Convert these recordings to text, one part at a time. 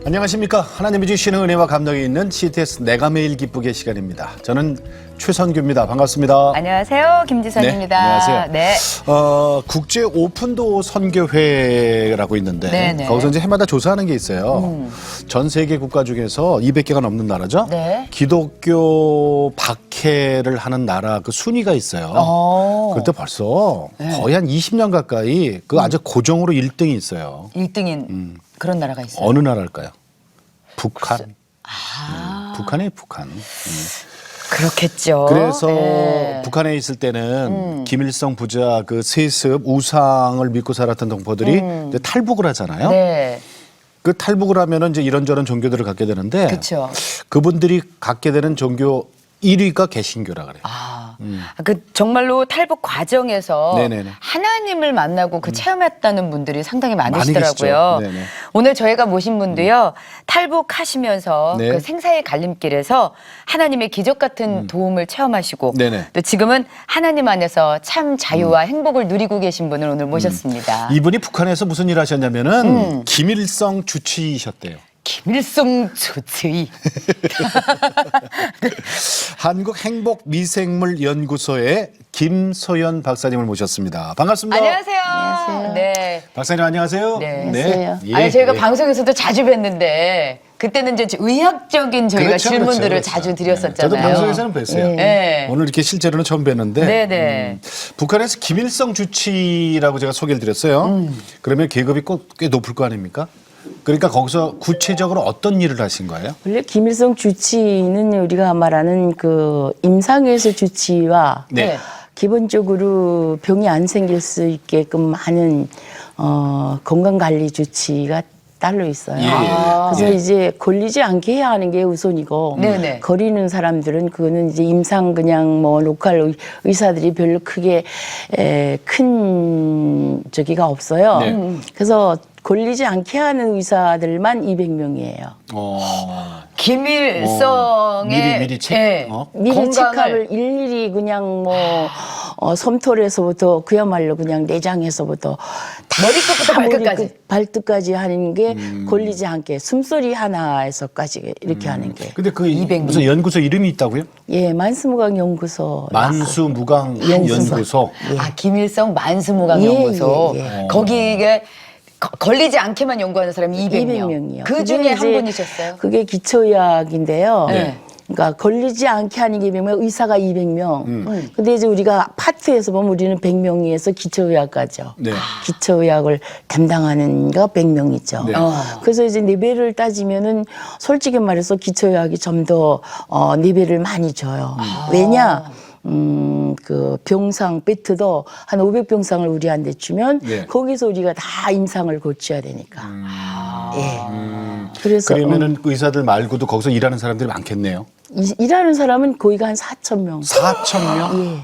안녕하십니까. 하나님이 주시는 은혜와 감동이 있는 CTS 내가 매일 기쁘게 시간입니다. 저는 최선규입니다. 반갑습니다. 안녕하세요. 김지선입니다. 네, 안녕하세요. 네. 국제 오픈도 선교회라고 있는데 네네. 거기서 이제 해마다 조사하는 게 있어요. 전 세계 국가 중에서 200개가 넘는 나라죠. 네. 기독교 박해를 하는 나라 그 순위가 있어요. 그때 벌써 거의 한 20년 가까이 그 아주 고정으로 1등이 있어요. 1등인 그런 나라가 있어요. 어느 나라일까요? 북한. 북한이에요, 북한. 그렇겠죠. 그래서 네. 북한에 있을 때는 김일성 부자 그 세습 우상을 믿고 살았던 동포들이 이제 탈북을 하잖아요. 네. 그 탈북을 하면은 이제 이런저런 종교들을 갖게 되는데 그렇죠. 그분들이 갖게 되는 종교 1위가 개신교라 그래요. 그 정말로 탈북 과정에서 네네네. 하나님을 만나고 그 체험했다는 분들이 상당히 많이 많으시더라고요. 계시죠. 네네. 오늘 저희가 모신 분도요. 탈북하시면서 네. 그 생사의 갈림길에서 하나님의 기적 같은 도움을 체험하시고 네네. 또 지금은 하나님 안에서 참 자유와 행복을 누리고 계신 분을 오늘 모셨습니다. 이분이 북한에서 무슨 일 하셨냐면은 김일성 주치이셨대요. 김일성 주치의. 한국행복미생물연구소의 김소연 박사님을 모셨습니다. 반갑습니다. 안녕하세요. 안녕하세요. 네. 박사님 안녕하세요. 네. 안녕하세요. 예, 아니 저희가 예. 방송에서도 자주 뵀는데 그때는 이제 의학적인 저희가 그렇죠, 질문들을 그렇죠. 자주 네. 드렸었잖아요. 저도 방송에서는 뵀어요. 네. 오늘 이렇게 실제로는 처음 뵀는데 네네. 북한에서 김일성 주치라고 제가 소개를 드렸어요. 그러면 계급이 꽤 높을 거 아닙니까? 그러니까 거기서 구체적으로 어떤 일을 하신 거예요? 원래 김일성 주치는 우리가 말하는 그 임상에서 주치와 네. 기본적으로 병이 안 생길 수 있게끔 하는 건강관리 주치가 따로 있어요. 예, 예. 그래서 예. 이제 걸리지 않게 해야 하는 게 우선이고 네네. 거리는 사람들은 그거는 이제 임상 그냥 뭐 로컬 의사들이 별로 크게 큰 저기가 없어요. 네. 그래서 걸리지 않게 하는 의사들만 200명이에요. 김일성의 미리 책, 예, 미리 건강을 체크업을 일일이 그냥 뭐 솜털에서부터 그야말로 그냥 내장에서부터 머리끝부터 발끝까지. 발끝까지 하는 게 걸리지 않게 숨소리 하나에서까지 이렇게 하는 게. 근데 그 200명. 무슨 연구소 이름이 있다고요? 예, 만수무강연구소. 만수무강연구소. 아 김일성 만수무강연구소 예, 예, 예. 거기에 걸리지 않게만 연구하는 사람이 200명. 200명이요. 그 중에 한 분이셨어요? 그게 기초의학인데요. 네. 그러니까 걸리지 않게 하는 게 200명, 의사가 200명. 근데 이제 우리가 파트에서 보면 우리는 100명이어서 기초의학과죠. 네. 기초의학을 담당하는 가 100명이죠. 네. 그래서 이제 레벨을 따지면은 솔직히 말해서 기초의학이 좀 더 레벨을 많이 줘요. 왜냐? 그 병상 배트도 한 500병상을 우리한테 주면 네. 거기서 우리가 다 임상을 고쳐야 되니까. 예. 그래서 그러면은 그 의사들 말고도 거기서 일하는 사람들이 많겠네요. 일하는 사람은 거기가 한 4,000명. 4,000명? 예.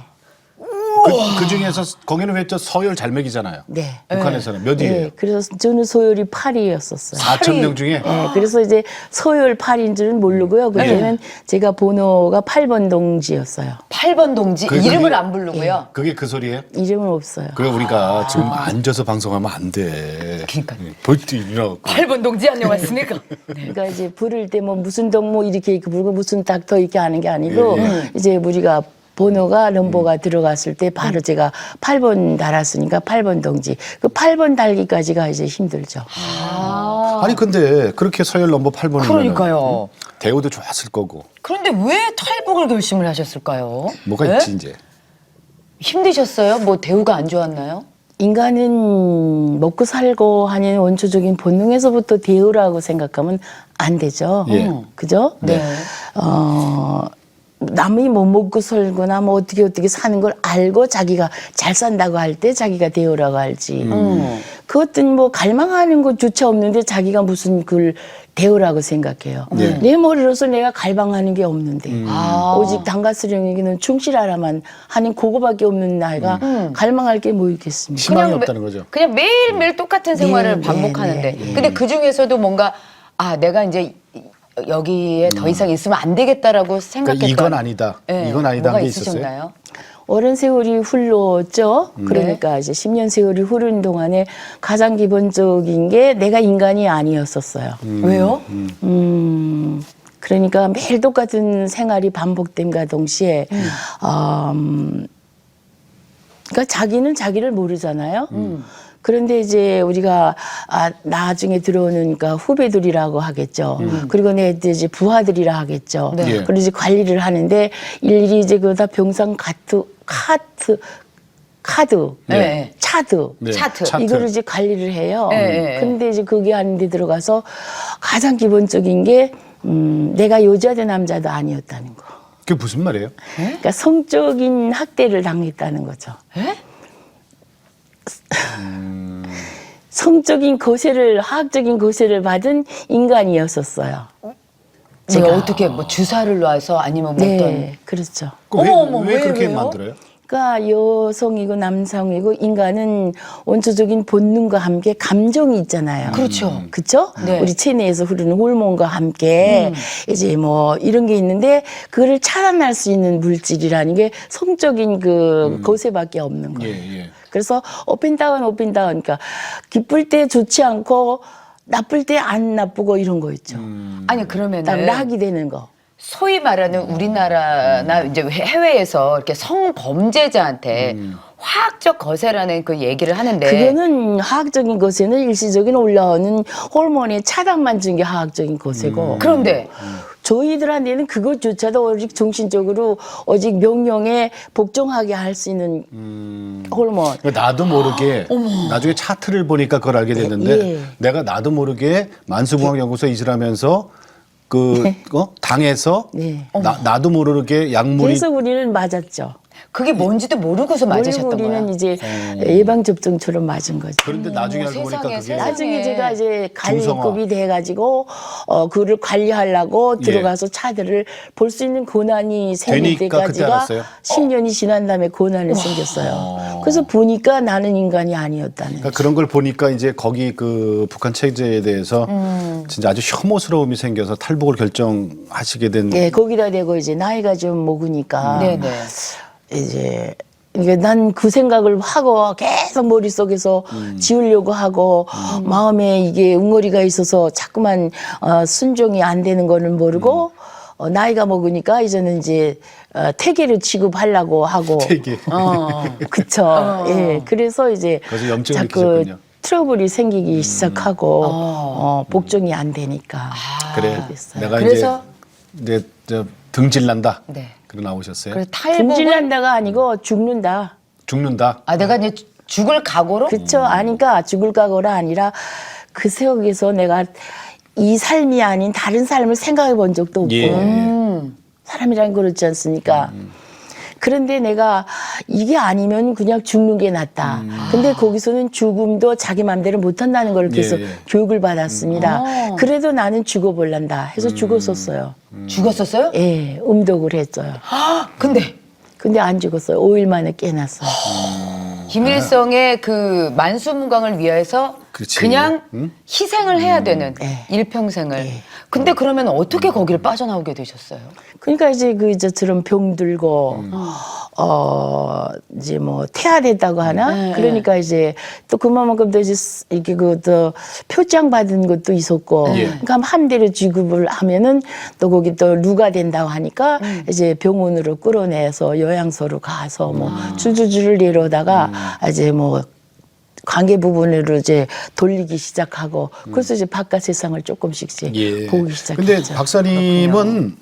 그 중에서 거기는 왜 저 서열 잘 먹이잖아요. 네. 북한에서는 몇 위예요? 예. 그래서 저는 소열이 8위였었어요. 4,000명 중에? 예, 그래서 이제 소열 8인 줄은 모르고요. 그때는 제가 번호가 8번 동지였어요. 8번 동지 그게- 이름을 안 부르고요. 그게 그 소리예요? 이름은 없어요. 그래 우리가 지금 앉아서 방송하면 안 돼. 그러니까요. 벌떡 일어나고. 8번 동지 안녕하십니까? 그러니까 이제 부를 때 뭐 무슨 동무 이렇게 부르고 무슨 닥터 이렇게 하는 게 아니고 예, 이제 우리가 번호가 넘버가 들어갔을 때 바로 제가 8번 달았으니까 8번 동지. 그 8번 달기까지가 이제 힘들죠. 아니 근데 그렇게 서열 넘버 8번이면 그러니까요. 대우도 좋았을 거고 그런데 왜 탈북을 결심을 하셨을까요? 뭐가 네? 있지 이제. 힘드셨어요? 뭐 대우가 안 좋았나요? 인간은 먹고 살고 하는 원초적인 본능에서부터 대우라고 생각하면 안 되죠. 예. 그죠? 네. 남이 뭐 먹고 살거나 뭐 어떻게 사는 걸 알고 자기가 잘 산다고 할 때 자기가 대우라고 할지. 그것은 뭐 갈망하는 것조차 없는데 자기가 무슨 그걸 대우라고 생각해요. 네. 내 머리로서 내가 갈망하는 게 없는데 아. 오직 당가스령에게는 충실하라만 하는 그거밖에 없는 나이가 갈망할 게 뭐 있겠습니까? 희망이 그냥 없다는 거죠. 그냥 매일매일 똑같은 생활을 네, 반복하는데. 네, 근데 그 중에서도 뭔가 아, 내가 이제 여기에 더 이상 있으면 안 되겠다라고 그러니까 생각했던 이건 아니다. 네, 이건 아니다 뭐가 한 게 있었어요. 있으셨나요? 오랜 세월이 흘렀죠. 그러니까 이제 10년 세월이 흐른 동안에 가장 기본적인 게 내가 인간이 아니었었어요. 왜요? 그러니까 매일 똑같은 생활이 반복됨과 동시에 그러니까 자기는 자기를 모르잖아요. 그런데 이제 우리가 나중에 들어오는 그러니까 후배들이라고 하겠죠. 그리고 내 이제 부하들이라 하겠죠. 네. 예. 그리고 이제 관리를 하는데 일일이 이제 그다 병상 카드, 네. 차트. 네, 차트. 이거를 이제 관리를 해요. 네. 근데 이제 그게 하는데 들어가서 가장 기본적인 게 내가 여자든 남자도 아니었다는 거. 그게 무슨 말이에요? 그러니까 성적인 학대를 당했다는 거죠. 에? 성적인 거세를, 화학적인 거세를 받은 인간이었었어요. 제가 어떻게 뭐 주사를 놔서 아니면 뭐 어떤 네, 그렇죠. 왜, 어머, 왜 그렇게 왜요? 만들어요? 그러니까 여성이고 남성이고 인간은 원초적인 본능과 함께 감정이 있잖아요. 그렇죠. 그렇죠? 네. 우리 체내에서 흐르는 호르몬과 함께 이제 뭐 이런 게 있는데 그거를 차단할 수 있는 물질이라는 게 성적인 그 거세밖에 없는 거예요. 예. 그래서 업앤다운 그러니까 기쁠 때 좋지 않고 나쁠 때 안 나쁘고 이런 거 있죠. 아니 그러면은 딱 락이 되는 거. 소위 말하는 우리나라나 이제 해외에서 이렇게 성범죄자한테 화학적 거세라는 그 얘기를 하는데 그거는 화학적인 것에는 일시적인 올라오는 호르몬의 차단만 준 게 화학적인 것이고 그런데 저희들한테는 그것조차도 오직 정신적으로 오직 명령에 복종하게 할 수 있는 호르몬. 그러니까 나도 모르게 나중에 차트를 보니까 그걸 알게 됐는데 예. 내가 나도 모르게 만수공학연구소에 일을 하면서 당에서 네. 나도 모르게 약물이 그래서 우리는 맞았죠. 그게 뭔지도 모르고서 맞으셨던 우리는 거야. 이제 예방 접종처럼 맞은 거죠. 그런데 나중에 알고 보니까 세상에, 그게 세상에. 나중에 제가 이제 중성화. 관리급이 돼가지고 그를 관리하려고 예. 들어가서 차들을 볼 수 있는 권한이 생길 되니까 그때 때까지가 알았어요? 10년이 지난 다음에 권한이 생겼어요. 그래서 보니까 나는 인간이 아니었다는 그러니까 그런 걸 보니까 이제 거기 그 북한 체제에 대해서 진짜 아주 혐오스러움이 생겨서 탈북을 결정하시게 된 예, 거기다 대고 이제 나이가 좀 먹으니까 네네. 이제 난 그 생각을 하고 계속 머릿속에서 지우려고 하고 마음에 이게 웅어리가 있어서 자꾸만 순종이 안 되는 거는 모르고 나이가 먹으니까 이제는 이제 태계를 취급하려고 하고 되게 그쵸. 예. 그래서 이제 그래서 염증을 자꾸 느끼셨군요. 트러블이 생기기 시작하고 복종이 안 되니까 그래 됐어요. 내가 그래서 이제 저 등질난다 네. 그러 나오셨어요. 그래서 탈북을 등질난다가 아니고 죽는다. 죽는다. 내가 이제 죽을 각오로 그쵸. 아니까 죽을 각오라 아니라 그 세역에서 내가 이 삶이 아닌 다른 삶을 생각해 본 적도 없고 예. 사람이란 그렇지 않습니까? 그런데 내가 이게 아니면 그냥 죽는 게 낫다. 근데 거기서는 죽음도 자기 마음대로 못한다는 걸 계속 예. 교육을 받았습니다. 그래도 나는 죽어볼란다 해서 죽었었어요. 죽었었어요? 예, 음독을 했어요. 근데 안 죽었어요. 5일 만에 깨났어요. 김일성의 그 만수무강을 위해서 그치. 그냥 희생을 해야 되는 네. 일평생을. 근데 그러면 어떻게 거기를 빠져나오게 되셨어요? 그러니까 이제 그 저처럼 병 들고 이제 뭐 태아됐다고 하나 그러니까 이제 또 그만큼 또 이제 이렇게 그 표彰 받은 것도 있었고 예. 그러니까 함대로 취급을 하면은 또 거기 또 루가 된다고 하니까 이제 병원으로 끌어내서 요양소로 가서 뭐 줄줄줄 내려오다가 이제 뭐 관계 부분으로 이제 돌리기 시작하고 그래서 이제 바깥 세상을 조금씩 이제 예. 보기 시작했죠. 근데 박사님은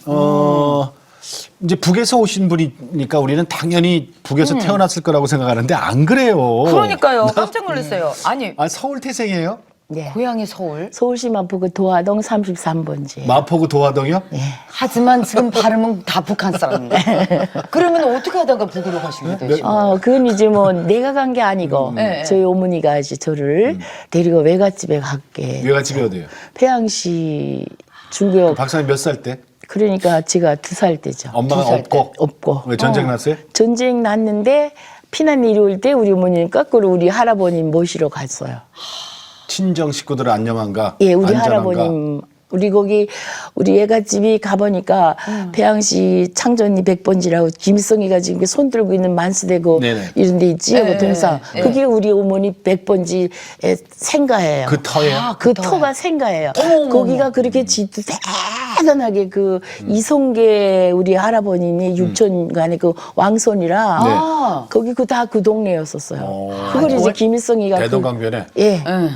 이제 북에서 오신 분이니까 우리는 당연히 북에서 태어났을 거라고 생각하는데 안 그래요. 그러니까요. 깜짝 놀랐어요. 아니 서울 태생이에요? 네. 고향이 서울. 서울시 마포구 도화동 33번지. 마포구 도화동이요? 하지만 지금 발음은 다 북한 사람인데. 그러면 어떻게 하다가 북으로 가시게 되시고? 그건 이제 뭐 내가 간 게 아니고 네. 저희 어머니가 이제 저를 데리고 외갓집에 갔게. 외갓집이 어디예요? 태양시 중교. 박사님 몇 살 때? 그러니까 제가 2살 때죠. 엄마가 2살 때. 없고? 없고. 왜 전쟁 났어요? 전쟁 났는데 피난 내려올 때 우리 어머니는 거꾸로 우리 할아버님 모시러 갔어요. 친정 식구들 안녕한가? 예, 우리 안전한가? 할아버님 우리 거기 우리 애갓집이 가보니까 배양시 창전리 백번지라고 김성희가 지금 손 들고 있는 만수대고 네네. 이런 데 있지 네, 동상 네. 그게 우리 어머니 백번지의 생가예요. 그 터예요? 그 터가 생가예요. 거기가 그렇게 지도 대단하게 그 이성계 우리 할아버님이 육촌간의 그 왕손이라 아. 거기 그 다 그 동네였었어요. 그걸 이제 김일성이가 대동강변에 예 응.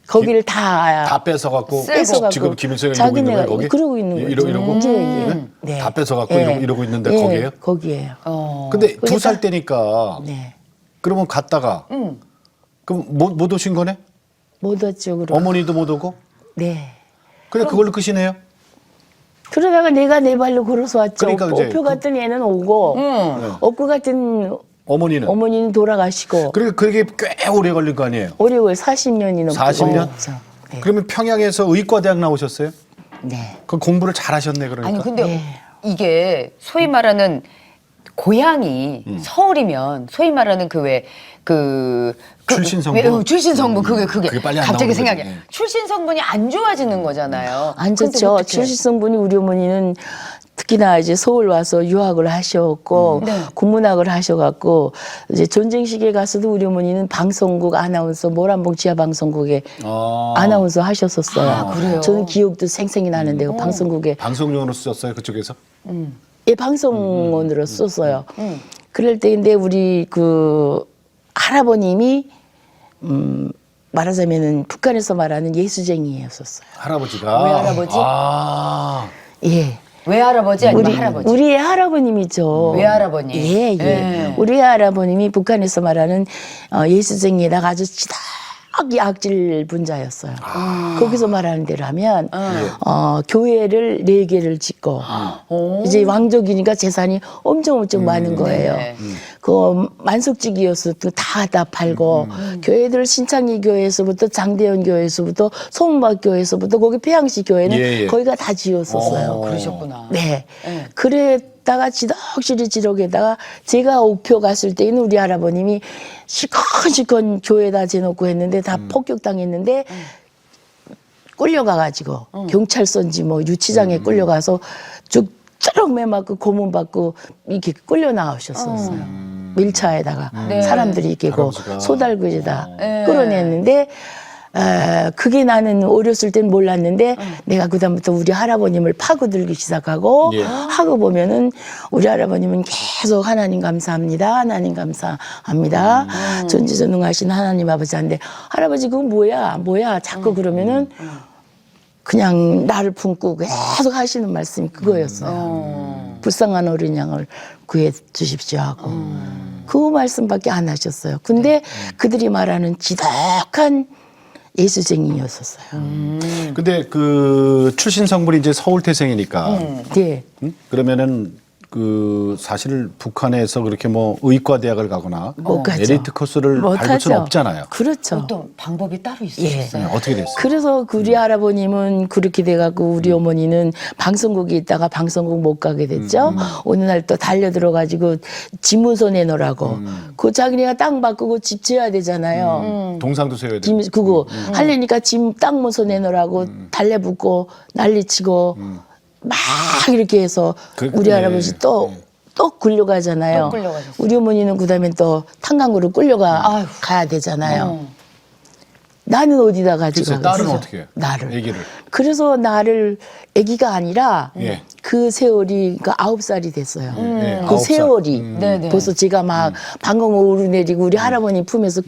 거기를 다 뺏어갖고 뺏어갖고 지금 김일성이 이러고 있는 거예요 거기? 그러고 있는 거죠. 이러고? 네. 다 뺏어갖고 예. 이러고 있는데 예, 거기에요? 거기에요. 근데 거기다- 2살 때니까 네. 그러면 갔다가 그럼 못 오신 거네? 못 왔죠. 그럼. 어머니도 못 오고? 네. 근데 그걸로 끝이네요? 그러다가 내가 내 발로 걸어서 왔죠. 그러니까 이제 오표 같은 애는 오고 업구 같은 어머니는? 어머니는 돌아가시고 그러니까 그게 꽤 오래 걸린 거 아니에요? 오래월 40년이 넘고 40년? 네. 그러면 평양에서 의과대학 나오셨어요? 네. 그 공부를 잘하셨네 그러니까. 아니 근데 네. 이게 소위 말하는 고향이 서울이면 소위 말하는 출신 성분? 출신 성분 그게 빨리 안 갑자기 나오는 생각이 거지. 예. 출신 성분이 안 좋아지는 거잖아요. 안 근데 좋죠. 어떡해. 출신성분이 우리 어머니는 특히나 이제 서울 와서 유학을 하셨고 네. 국문학을 하셔갖고 이제 전쟁 시기에 가서도 우리 어머니는 방송국 아나운서 모란봉 지하 방송국에 아나운서 하셨었어요. 아, 그래요? 저는 기억도 생생히 나는데 그 방송국에 방송용으로 쓰셨어요 그쪽에서? 예, 방송원으로 썼어요. 그럴 때인데 우리 그 할아버님이 말하자면은 북한에서 말하는 예수쟁이였었어요. 할아버지가. 외할아버지? 아. 예. 외할아버지 아니면 할아버지? 우리의 할아버님이죠. 외할아버님. 예, 예. 예. 우리 할아버님이 북한에서 말하는 예수쟁이에다가 아주 지독이 악질 분자였어요. 거기서 말하는 대로 하면 교회를 4개를 짓고 이제 왕족이니까 재산이 엄청 많은 거예요. 네. 그 만석지기여서 다 팔고 교회들 신창리 교회에서부터 장대현 교회에서부터 소문박 교회에서부터 거기 폐양시 교회는 예, 예. 거기가 다 지었었어요. 그러셨구나. 네. 네. 그랬다가 지덕에다가 제가 옥표 갔을 때는 우리 할아버님이 실컷 교회에다 재놓고 했는데 다 폭격당했는데 끌려가가지고 경찰서인지 뭐 유치장에 끌려가서 쭉쭉 매맞고 고문 받고 이렇게 끌려 나오셨었어요. 밀차에다가 네. 사람들이 이렇게 그 할아버지가. 소달구지에다 네. 끌어냈는데 그게 나는 어렸을 땐 몰랐는데 내가 그다음부터 우리 할아버님을 파고들기 시작하고 예. 하고 보면은 우리 할아버님은 계속 하나님 감사합니다. 하나님 감사합니다. 전지전능하신 하나님 아버지한테 할아버지 그거 뭐야 자꾸 그러면은 그냥 나를 품고 계속 하시는 말씀이 그거였어요. 불쌍한 어린 양을 구해 주십시오 하고 그 말씀밖에 안 하셨어요. 근데 그들이 말하는 지독한 예수쟁이였었어요. 근데 그 출신 성분이 이제 서울 태생이니까. 네. 그러면은 그 사실 북한에서 그렇게 뭐 의과대학을 가거나 못 가죠. 엘리트 코스를 밟을 못하죠. 수는 없잖아요. 그렇죠. 어떤 방법이 따로 예. 있으셨어요? 네, 어떻게 됐어요? 그래서 그 우리 할아버님은 그렇게 돼갖고 우리 어머니는 방송국에 있다가 방송국 못 가게 됐죠. 어느 날 또 달려 들어가지고 집문서 내놓으라고. 그 자기네가 땅 바꾸고 집 지어야 되잖아요. 동상도 세워야 되고. 그거 하려니까 집 땅 문서 내놓으라고 달래붙고 난리치고 막 이렇게 해서 우리 예. 할아버지 또 끌려가잖아요. 또 끌려가셨어요. 우리 어머니는 그다음에 또 탄강구로 가야 되잖아요. 나는 어디다 가지고 글쎄, 딸은 가겠어요? 어떻게 해요? 나를. 아기를. 그래서 나를 아기가 아니라 예. 그 세월이 그러니까 9살이 됐어요. 예, 그 9살. 세월이 네네. 벌써 제가 막 방광 오르내리고 우리 할아버님 품에서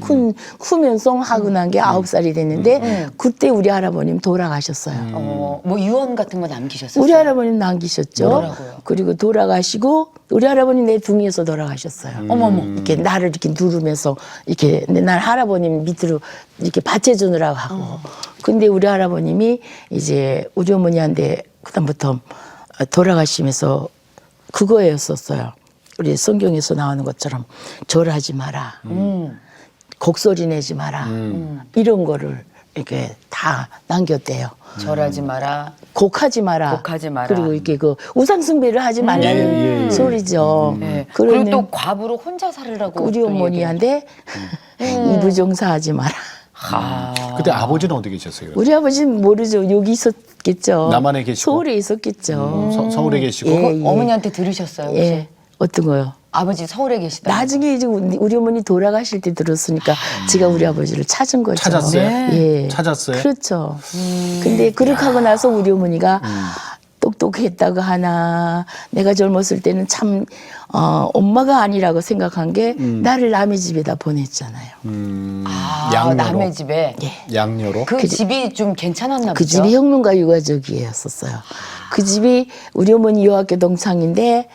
크면서 하고 난 게 9살이 됐는데 그때 우리 할아버님 돌아가셨어요. 뭐 유언 같은 거 남기셨어요? 우리 할아버님 남기셨죠. 뭐라고요? 그리고 돌아가시고 우리 할아버님 내 등에서 돌아가셨어요. 어머머. 이렇게 나를 이렇게 누르면서 이렇게 날 할아버님 밑으로 이렇게 받쳐주느라고 하고. 근데 우리 할아버님이 이제 우리 어머니한테 그다음부터 돌아가시면서 그거였었어요. 우리 성경에서 나오는 것처럼 절하지 마라. 곡소리 내지 마라. 이런 거를 이렇게 다 남겼대요. 절하지 마라. 곡하지 마라. 곡하지 마라. 그리고 이렇게 그 우상숭배를 하지 말라는 소리죠. 네. 그러는 그리고 또 과부로 혼자 살으라고 우리 또 어머니한테 이부종사하지 마라. 그때 아버지는 어디 계셨어요? 우리 아버지는 모르죠. 여기 있었겠죠. 남한에 계시고? 서울에 있었겠죠. 서울에 계시고? 예, 예. 어머니한테 들으셨어요? 혹시? 예. 어떤 거요? 아버지 서울에 계시다. 나중에 이제 우리 어머니 돌아가실 때 들었으니까 제가 우리 아버지를 찾은 거죠. 찾았어요? 예. 찾았어요? 그렇죠. 근데 그렇게 하고 나서 우리 어머니가 똑똑했다고 하나 내가 젊었을 때는 참 엄마가 아니라고 생각한 게 나를 남의 집에다 보냈잖아요. 양녀로? 남의 집에. 양녀로? 그 집이 좀 괜찮았나 그 보죠? 집이 혁명가 유가족이었었어요. 그 집이 우리 어머니 여학교 동창인데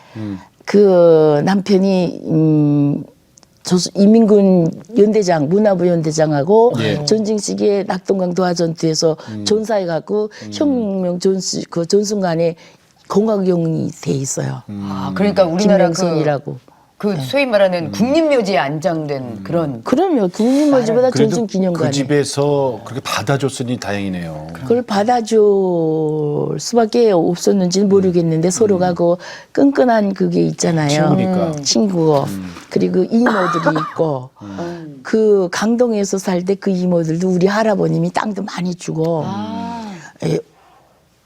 그 남편이 이민군 연대장, 문화부 연대장하고 예. 전쟁 시기에 낙동강 도하전투에서 전사해 갖고 혁명 전순간에 공학용이 돼 있어요. 그러니까 우리나라 김명선이라고. 그 소위 말하는 국립묘지에 안장된 그런. 그럼요. 국립묘지보다 그래도 전승기념관에. 그 집에서 그렇게 받아줬으니 다행이네요. 그걸 받아줄 수밖에 없었는지는 모르겠는데 서로가 그 끈끈한 그게 있잖아요. 친구니까. 친구. 그리고 이모들이 있고 그 강동에서 살 때 그 이모들도 우리 할아버님이 땅도 많이 주고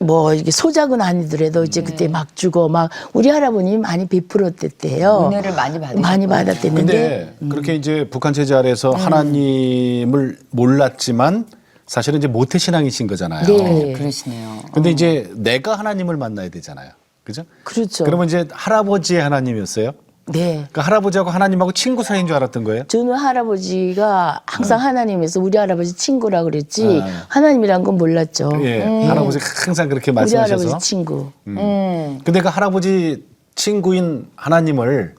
뭐 이게 소작은 아니더라도 이제 그때 막 주고 막 우리 할아버님이 많이 베풀었댔대요. 은혜를 많이 받으셨구나. 많이 받았댔는데 근데 그렇게 이제 북한 체제 아래서 하나님을 몰랐지만 사실은 이제 모태신앙이신 거잖아요. 네. 그러시네요. 근데 이제 내가 하나님을 만나야 되잖아요. 그죠? 그렇죠. 그러면 이제 할아버지의 하나님이었어요? 네. 그러니까 할아버지하고 하나님하고 친구 사이인 줄 알았던 거예요? 저는 할아버지가 항상 하나님에서 우리 할아버지 친구라 그랬지 네. 하나님이란 건 몰랐죠. 예. 할아버지가 항상 그렇게 우리 말씀하셔서. 할아버지 친구. 근데 그 할아버지 친구인 하나님을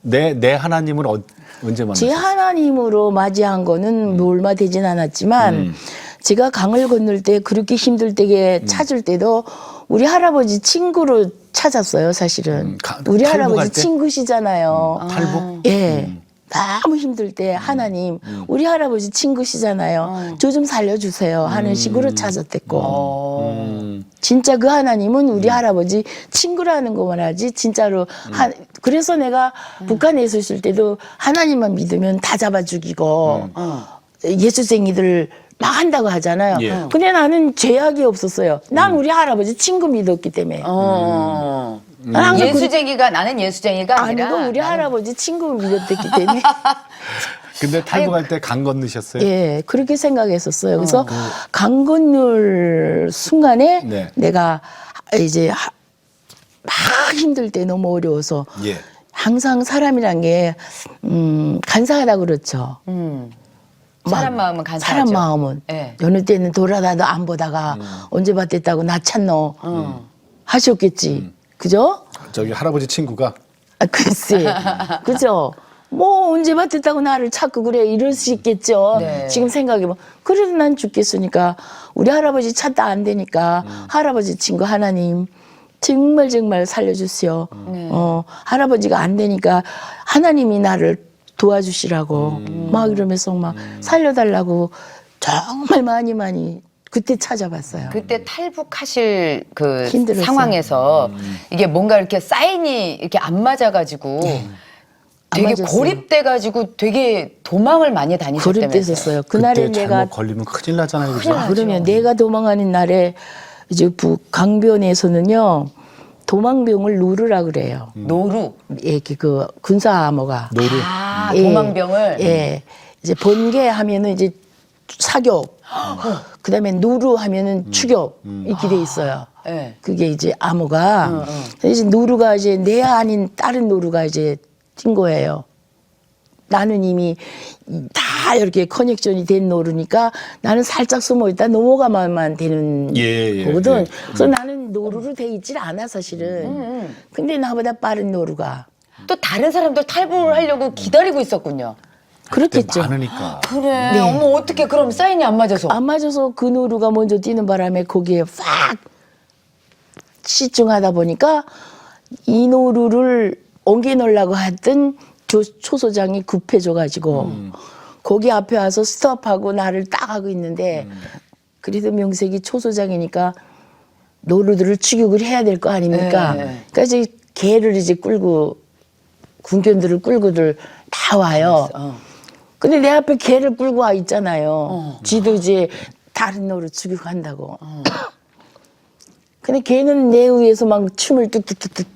내 하나님을 언제 제 만났어요? 하나님으로 맞이한 거는 뭐 얼마 되진 않았지만 제가 강을 건널 때 그렇게 힘들 때에 찾을 때도 우리 할아버지 친구로 찾았어요, 사실은. 우리 탈북할 할아버지 때? 친구시잖아요. 탈북? 예. 너무 힘들 때 하나님 우리 할아버지 친구시잖아요. 저 좀 살려주세요 하는 식으로 찾았댔고 진짜 그 하나님은 우리 할아버지 친구라는 것만 하지 진짜로 그래서 내가 북한에 있었을 때도 하나님만 믿으면 다 잡아 죽이고 예수쟁이들 막 한다고 하잖아요. 예. 근데 나는 죄악이 없었어요. 난 우리 할아버지 친구 믿었기 때문에. 난 항상 예수쟁이가 나는 예수쟁이가 아니라 아니고 우리 할아버지 친구 믿었기 때문에. 근데 탈북할 때 강 건너셨어요? 예, 그렇게 생각했었어요. 그래서 강 건널 순간에 네. 내가 이제 막 힘들 때 너무 어려워서 예. 항상 사람이란 게 간사하다 그렇죠. 사람 마음은 간사하죠. 사람 마음은 예. 어느 때는 돌아다도 안 보다가 언제 봤댔다고 나 찾노 하셨겠지. 그죠? 저기 할아버지 친구가 아, 글쎄. 그죠? 뭐 언제 봤댔다고 나를 찾고 그래 이럴 수 있겠죠. 네. 지금 생각해보면 그래도 난 죽겠으니까 우리 할아버지 찾다 안 되니까 할아버지 친구 하나님 정말 정말 살려주세요. 할아버지가 안 되니까 하나님이 나를 도와주시라고 막 이러면서 막 살려달라고 정말 많이 그때 찾아봤어요. 그때 탈북하실 그 힘들었어요. 상황에서 이게 뭔가 이렇게 사인이 이렇게 안 맞아가지고 안 되게 맞았어요. 고립돼가지고 되게 도망을 많이 다니셨다면서요. 고립됐었어요. 그날에 그때 내가 잘못 걸리면 큰일 나잖아요. 그죠? 그러면 내가 도망하는 날에 이제 강변에서는요 도망병을 노르라 그래요. 노루. 예, 그 군사 암호가. 노루. 아, 예, 도망병을. 예, 이제 번개 하면은 이제 사격. 그다음에 노루 하면은 추격 이렇게 돼 있어요. 예. 그게 이제 암호가. 이제 노루가 이제 내 아닌 다른 노루가 이제 튄 거예요. 나는 이미 다 이렇게 커넥션이 된 노루니까 나는 살짝 숨어 있다 넘어가만 되는 예, 거거든. 예. 그래서 나는 노루로 돼 있질 않아 사실은. 근데 나보다 빠른 노루가. 또 다른 사람들 탈북을 하려고 기다리고 있었군요. 그렇겠죠. 많으니까. 그래. 네. 어머 어떻게 그럼 사인이 안 맞아서? 안 맞아서 그 노루가 먼저 뛰는 바람에 거기에 팍 시중하다 보니까 이 노루를 옮겨 놓으려고 했던 초소장이 급해져가지고 거기 앞에 와서 스톱하고 나를 딱 하고 있는데 그래도 명색이 초소장이니까 노루들을 추격을 해야 될 거 아닙니까? 네. 그러니까 이제 개를 이제 끌고 군견들을 끌고들 다 와요. 근데 내 앞에 개를 끌고 와 있잖아요. 지도 이제 다른 노루 죽이고 간다고. 근데 걔는 내 위에서 막 춤을 뚝뚝뚝뚝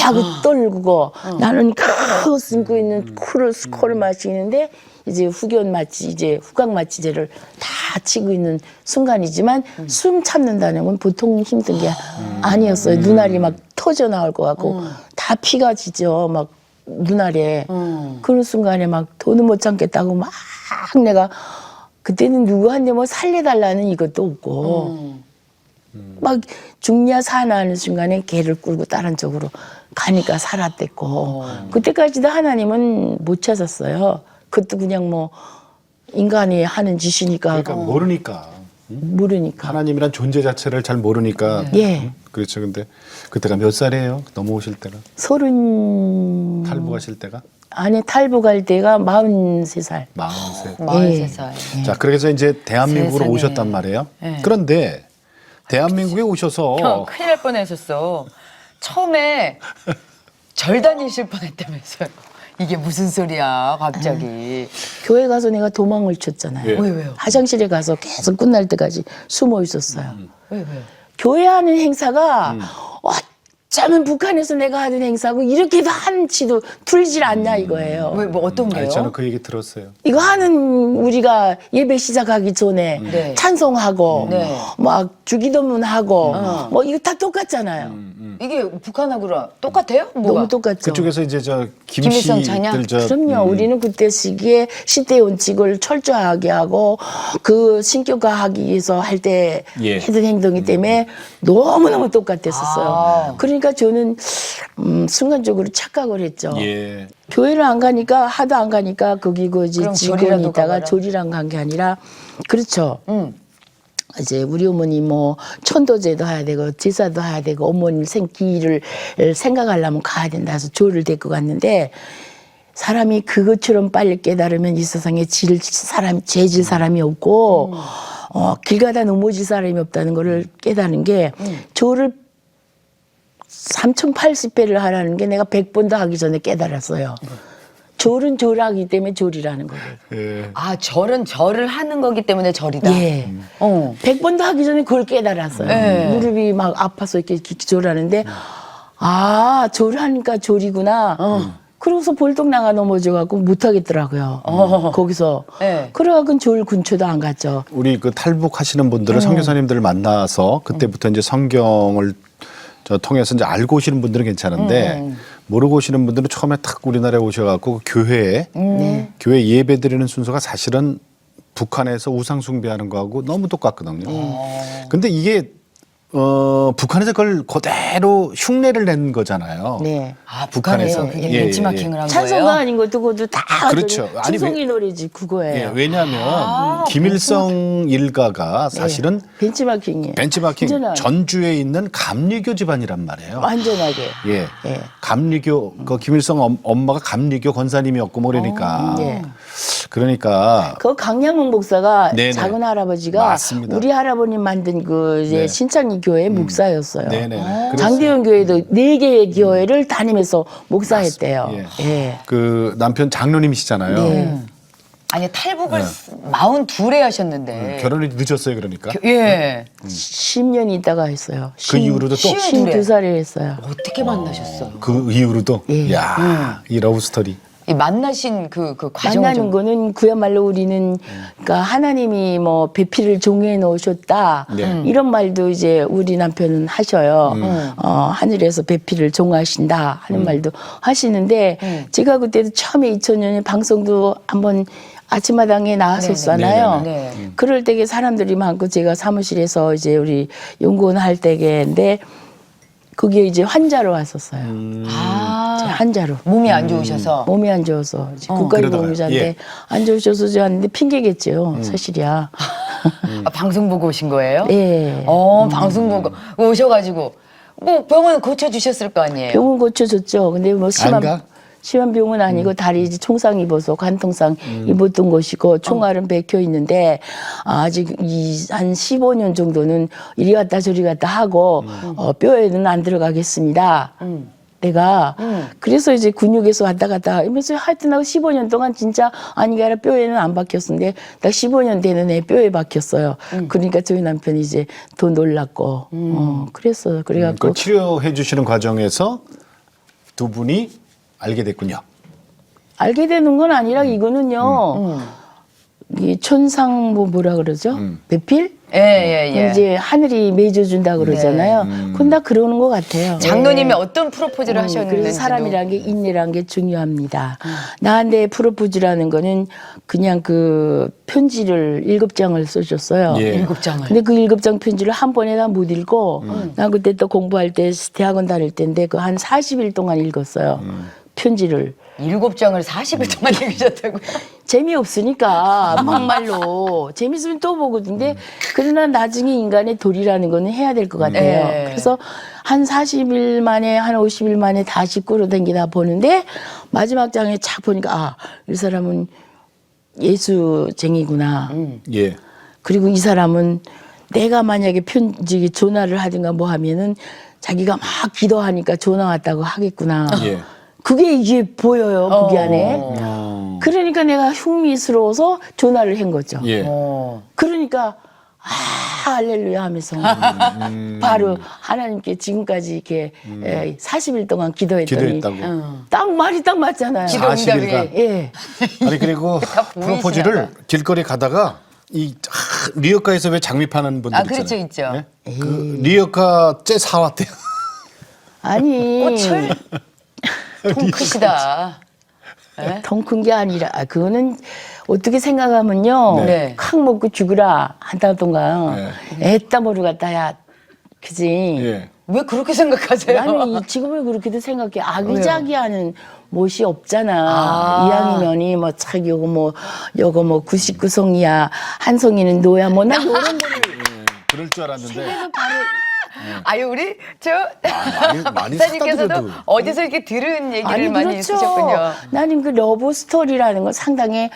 하고 떨고 나는 그 숨고 있는 쿨을 스코를 마시는데 이제 후견 마취 이제 후각 마취제를 다 치고 있는 순간이지만 숨 참는다는 건 보통 힘든 게 아니었어요. 눈알이 막 터져 나올 것 같고 다 피가 지죠. 막 눈알에 그런 순간에 막 돈을 못 참겠다고 막 내가 그때는 누구한테 뭐 살려달라는 이것도 없고 막 죽냐 사나 하는 순간에 개를 끌고 다른 쪽으로 가니까 살았댔고 그때까지도 하나님은 못 찾았어요. 그것도 그냥 뭐 인간이 하는 짓이니까 그러니까 모르니까. 모르니까. 하나님이란 존재 자체를 잘 모르니까. 예. 그렇죠. 근데 그때가 몇 살이에요? 넘어오실 때가? 30 탈북하실 때가? 아니 탈북할 때가 43살. 43. 43살. 자, 그래서 이제 대한민국으로 세상에. 오셨단 말이에요. 네. 그런데 대한민국에 오셔서 형, 큰일 날 뻔하셨어. 처음에 절 다니실 뻔했다면서요. 이게 무슨 소리야, 갑자기. 교회 가서 내가 도망을 쳤잖아요. 예. 왜요? 화장실에 가서 계속 끝날 때까지 숨어 있었어요. 왜요? 교회 하는 행사가 어쩌면 북한에서 내가 하는 행사고 이렇게도 한치도 틀질 않냐 이거예요. 왜, 뭐 어떤 게요? 저는 그 얘기 들었어요. 이거 하는 우리가 예배 시작하기 전에 네. 찬송하고 네. 막 주기도문하고 뭐 이거 다 똑같잖아요. 이게 북한하고랑 똑같아요? 뭐가? 너무 똑같죠. 그쪽에서 이제 저 김일성 찬양? 김씨들 그럼요. 우리는 그때 시기에 시대 원칙을 철저하게 하고 그 신격화하기 위해서 할 때 예. 했던 행동이 때문에 너무너무 똑같았었어요. 아. 그러니까 저는 순간적으로 착각을 했죠. 예. 교회를 안 가니까 하도 안 가니까 거기 그 이제 그럼 직원이 절이라도 있다가 가봐라. 조리랑 간 게 아니라 그렇죠. 응. 이제 우리 어머니 뭐 천도제도 해야 되고 제사도 해야 되고 어머니 생기를 생각하려면 가야 된다 해서 조를 데리고 갔는데 사람이 그것처럼 빨리 깨달으면 이 세상에 죄질 사람이 없고 길 가다 넘어질 사람이 없다는 거를 깨달은 게 조를 3080배를 하라는 게 내가 100번도 하기 전에 깨달았어요. 졸은 졸하기 때문에 졸이라는 거를. 예. 아, 절을 하는 거기 때문에 절이다. 예. 100번도 하기 전에 그걸 깨달았어요. 네. 무릎이 막 아파서 이렇게 졸하는데 아, 졸하니까 졸이구나. 그러고서 볼떡 나가 넘어져갖고 못하겠더라고요. 거기서. 네. 그래갖고 졸 근처도 안 갔죠. 우리 그 탈북하시는 분들은 선교사님들을 만나서 그때부터 이제 성경을 통해서 이제 알고 오시는 분들은 괜찮은데 모르고 오시는 분들은 처음에 탁 우리나라에 오셔갖고 교회에 교회 예배 드리는 순서가 사실은 북한에서 우상 숭배하는 거하고 너무 똑같거든요. 근데 이게 북한에서 그걸 그대로 흉내를 낸 거잖아요. 네. 아, 북한에서 북한에서. 그게 예, 벤치마킹을 한 찬송가 거예요? 아닌 것도 그것도 다 그렇죠. 아니, 충성이 노래지 예, 그거예요. 왜냐하면 김일성 일가가 사실은 벤치마킹이에요. 벤치마킹 완전하게. 전주에 있는 감리교 집안이란 말이에요. 완전하게. 예. 예. 감리교 그 김일성 엄마가 감리교 권사님이었고 뭐 그러니까 예. 그러니까 그 강량훈 목사가 네네. 작은 할아버지가 맞습니다. 우리 할아버님 만든 그 이제 네. 신창리 교회 목사였어요. 네네. 장대현 교회도 4개의 교회를 다니면서 목사했대요. 예. 예. 그 남편 장로님이시잖아요. 네. 아니, 탈북을 42에 하셨는데. 결혼이 늦었어요, 그러니까. 예. 10년 있다가 했어요. 그 이후로도 또 52살에 했어요. 어떻게 만나셨어? 그 이후로도 예. 야, 이 러브 스토리. 이 만나신 그 과정을 만나는 좀. 거는 그야말로 우리는 그러니까 하나님이 뭐 배필을 종해 놓으셨다 네. 이런 말도 이제 우리 남편은 하셔요. 하늘에서 배필을 종하신다 하는 말도 하시는데 제가 그때도 처음에 2000년에 방송도 한번 아침마당에 나왔었잖아요. 네네네. 네. 그럴 때게 사람들이 많고 제가 사무실에서 이제 우리 연구원 할 때인데 거기에 이제 환자로 왔었어요. 아, 환자로. 몸이 안 좋으셔서. 몸이 안 좋아서 이제 그러다가요. 국가유공자인데 예. 안 좋으셔서 저 왔는데 핑계겠죠. 사실이야. 아, 방송 보고 오신 거예요? 예. 방송 보고 오셔가지고 뭐 병원 고쳐주셨을 거 아니에요? 병원 고쳐줬죠. 근데 뭐 안 가? 심한 병은 아니고 다리 이제 총상 입어서 관통상 입었던 것이고 총알은 베껴 있는데 아직 한 15년 정도는 이리 갔다 저리 갔다 하고 뼈에는 안 들어가겠습니다. 내가. 그래서 이제 근육에서 왔다 갔다 하면서 하여튼 하고 15년 동안 진짜 아니게 아니라 뼈에는 안 박혔는데 딱 15년 되는 애 뼈에 박혔어요. 그러니까 저희 남편이 이제 더 놀랐고 그랬어요. 그래갖고 그걸 치료해 주시는 과정에서 두 분이 알게 됐군요. 알게 되는 건 아니라 이거는요. 이 천상 뭐라 그러죠? 배필? 예. 이제 하늘이 맺어준다 그러잖아요. 그건 다 그러는 것 같아요. 장로님이 어떤 프로포즈를 하셨는지. 그래서 사람이란 게 인내란 게 중요합니다. 나한테 프로포즈라는 거는 그냥 그 편지를 7장을 써줬어요. 예. 7장을. 근데 그 7장 편지를 한 번에 다 못 읽고 난 그때 또 공부할 때 대학원 다닐 때인데 그 한 40일 동안 읽었어요. 편지를. 7장을 40일 동안 읽으셨다고요? 재미없으니까 막말로 재밌으면 또 보거든요. 그러나 나중에 인간의 도리라는 거는 해야 될 것 같아요. 네. 그래서 한 40일 만에 한 50일 만에 다시 끌어당기다 보는데 마지막 장에 착 보니까 아, 이 사람은 예수쟁이구나. 예. 그리고 이 사람은 내가 만약에 편지 전화를 하든가 뭐 하면은 자기가 막 기도하니까 전화 왔다고 하겠구나. 예. 그게 이게 보여요, 거기 안에. 그러니까 내가 흉미스러워서 전화를 한 거죠. 예. 그러니까 할렐루야 하면서 바로 하나님께 지금까지 이렇게 40일 동안 기도했더니 기도했다고. 딱 말이 딱 맞잖아요. 기도 40일간. 응답이. 예. 아니 그리고 프로포즈를 길거리 가다가 이 리어카에서 왜 장미 파는 분들 아, 있잖아요. 그렇죠, 있죠. 네? 그 리어카 째 사왔대요. 아니 꽃을 통 크시다. 통 큰 게 아니라 그거는 어떻게 생각하면요. 네. 콱 먹고 죽으라 한다 동안 애따 모르 갔다야 그지. 예. 왜 그렇게 생각하세요? 나는 지금은 그렇게도 생각해. 아기자기하는 못이 없잖아. 아. 이왕이면이 뭐 참 요거 뭐 99성이야. 한 성이는 너야. 뭐 난 이런 거를 그럴 줄 알았는데 아유, 우리 많이 박사님께서도 사다 드려도. 어디서 이렇게 들은 얘기를 아니 많이 그렇죠. 있으셨군요. 나는 그 러브 스토리라는 건 상당히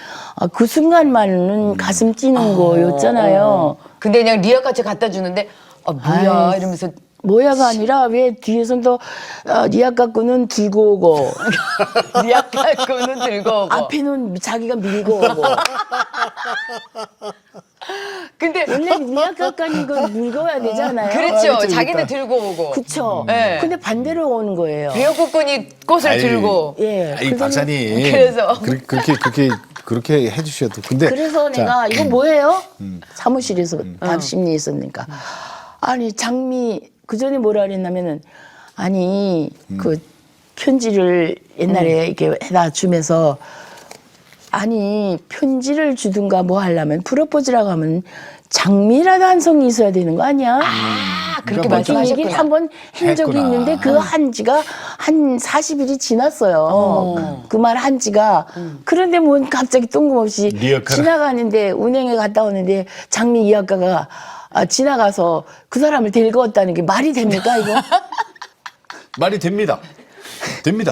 그 순간만은 가슴 찌는 거였잖아요. 근데 그냥 리아까지 갖다 주는데 뭐야 아이, 이러면서 뭐야가 아니라 왜 뒤에서 또 리아 갖고는 들고 오고 리아 거는 들고 오고. 앞에는 자기가 밀고 오고. 근데 원래 리아 갖고는 거 밀고야 되잖아요. 그렇죠. 그러니까. 자기는 들고 오고. 그쵸. 네. 근데 반대로 오는 거예요. 배우국군이 꽃을 아이, 들고. 예. 아이 박사님. 그래서. 그렇게 해주셔도 근데 그래서 자, 내가 이거 뭐예요? 사무실에서 답심리 있었으니까. 아니 장미 그 전에 뭐라 그랬냐면은 아니 그 편지를 옛날에 이렇게 해다 주면서 아니 편지를 주든가 뭐 하려면 프로포즈라고 하면 장미라도 한 송이 있어야 되는 거 아니야? 그렇게 그러니까 그 얘기를 말씀하셨구나. 한번 한 적이 했구나. 있는데 그 한 지가 한 40일이 지났어요. 그 말 한 지가. 그런데 뭐 갑자기 뜬금없이 리어카를. 지나가는데 운행에 갔다 오는데 장미 이학가가 지나가서 그 사람을 데리고 왔다는 게 말이 됩니까 이거? 말이 됩니다.